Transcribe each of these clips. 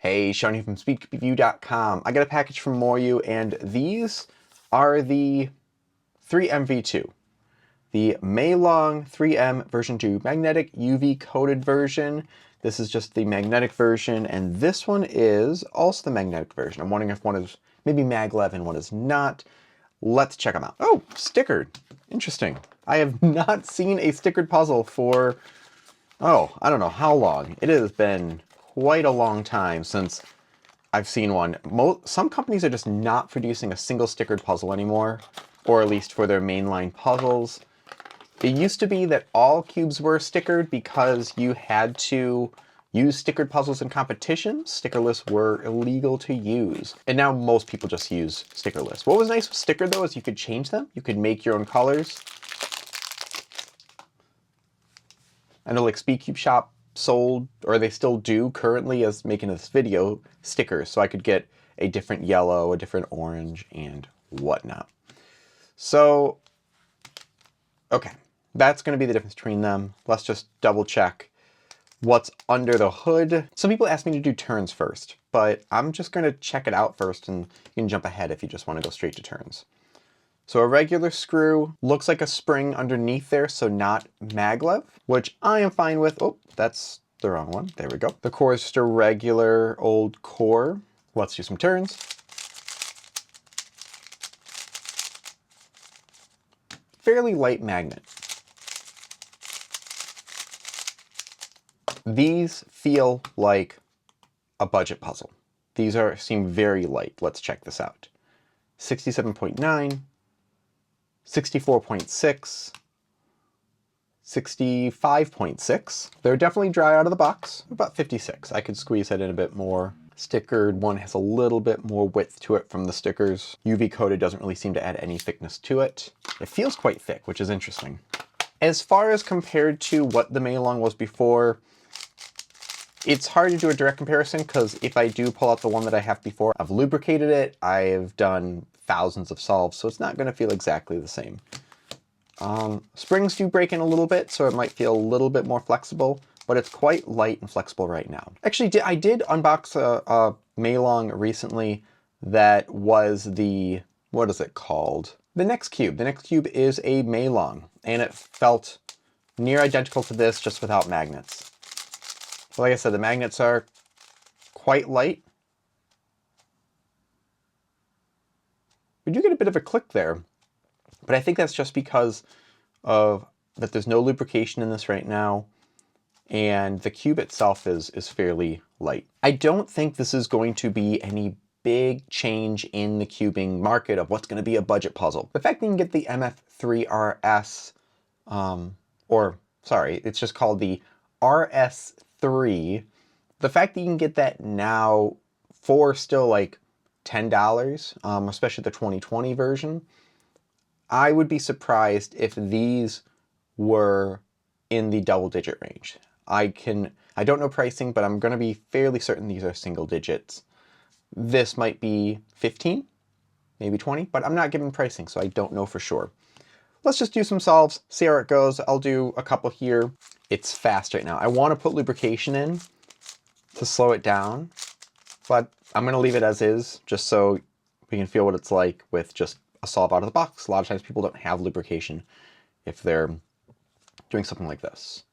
Hey, Sean here from SpeedCubeReview.com. I got a package from Moyu, and these are the 3MV2. The MeiLong 3M version 2 magnetic UV coated version. This is just the magnetic version, and this one is also the magnetic version. I'm wondering if one is maybe maglev and one is not. Let's check them out. Oh, stickered. Interesting. I have not seen a stickered puzzle for, I don't know how long. It has been quite a long time since I've seen one. Some companies are just not producing a single stickered puzzle anymore, or at least for their mainline puzzles. It used to be that all cubes were stickered because you had to use stickered puzzles in competitions. Stickerless were illegal to use. And now most people just use stickerless. What was nice with stickered though is you could change them. You could make your own colors. I know like SpeedCube Shop sold, or they still do currently as making this video, stickers. So I could get a different yellow, a different orange, and whatnot. So, okay, that's going to be the difference between them. Let's just double check what's under the hood. Some people ask me to do turns first, but I'm just going to check it out first, and you can jump ahead if you just want to go straight to turns. So a regular screw, looks like a spring underneath there, so not maglev, which I am fine with. Oh, that's the wrong one. There we go. The core is just a regular old core. Let's do some turns. Fairly light magnet. These feel like a budget puzzle. These seem very light. Let's check this out. 67.9. 64.6, 65.6. They're definitely dry out of the box. About 56. I could squeeze that in a bit more. Stickered one has a little bit more width to it from the stickers. UV coated doesn't really seem to add any thickness to it. It feels quite thick, which is interesting. As far as compared to what the MeiLong was before, it's hard to do a direct comparison because if I do pull out the one that I have before, I've lubricated it, I've done thousands of solves, so it's not going to feel exactly the same. Springs do break in a little bit, so it might feel a little bit more flexible, but it's quite light and flexible right now. Actually, I did unbox a MeiLong recently that was the, what is it called? The Next Cube. The Next Cube is a MeiLong, and it felt near identical to this, just without magnets. So like I said, the magnets are quite light. We do get a bit of a click there, but I think that's just because of that there's no lubrication in this right now, and the cube itself is fairly light. I don't think this is going to be any big change in the cubing market of what's going to be a budget puzzle. The fact that you can get the MF3RS, it's just called the RS3, the fact that you can get that now for still like $10, especially the 2020 version, I would be surprised if these were in the double-digit range. I don't know pricing, but I'm going to be fairly certain these are single digits. This might be 15, maybe 20, but I'm not giving pricing, so I don't know for sure. Let's just do some solves, see how it goes. I'll do a couple here. It's fast right now. I want to put lubrication in to slow it down, but I'm going to leave it as is, just so we can feel what it's like with just a solve out of the box. A lot of times people don't have lubrication if they're doing something like this.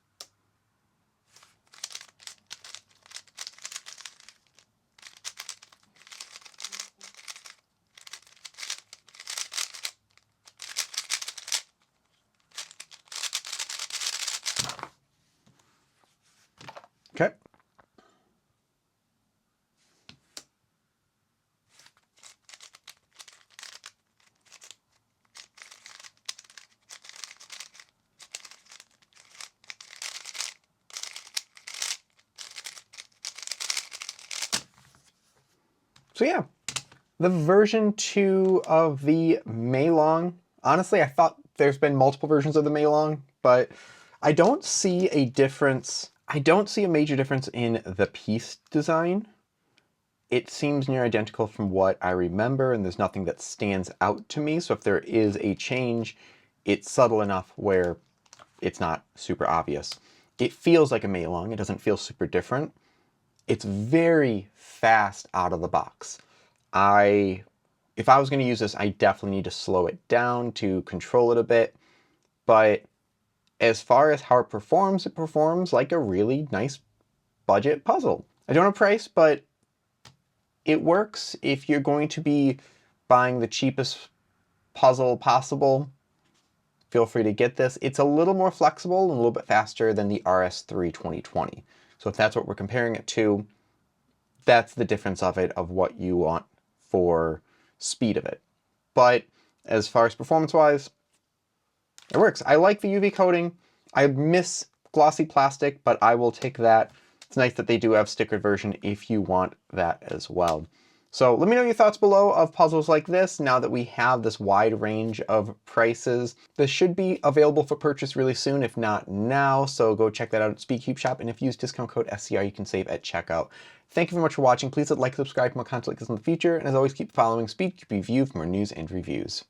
Okay. So yeah, the version 2 of the MeiLong, honestly, I thought there's been multiple versions of the MeiLong, but I don't see a difference. I don't see a major difference in the piece design. It seems near identical from what I remember, and there's nothing that stands out to me. So if there is a change, it's subtle enough where it's not super obvious. It feels like a MeiLong. It doesn't feel super different. It's very fast out of the box. If I was going to use this, I definitely need to slow it down to control it a bit. But as far as how it performs like a really nice budget puzzle. I don't know price, but it works if you're going to be buying the cheapest puzzle possible. Feel free to get this. It's a little more flexible and a little bit faster than the RS3 2020. So if that's what we're comparing it to, that's the difference of it, of what you want for speed of it. But as far as performance-wise, it works. I like the UV coating. I miss glossy plastic, but I will take that. It's nice that they do have stickered version if you want that as well. So let me know your thoughts below of puzzles like this now that we have this wide range of prices. This should be available for purchase really soon, if not now. So go check that out at Speedcube Shop. And if you use discount code SCR, you can save at checkout. Thank you very much for watching. Please hit like, subscribe for more content like this in the future. And as always, keep following Speedcube Review for more news and reviews.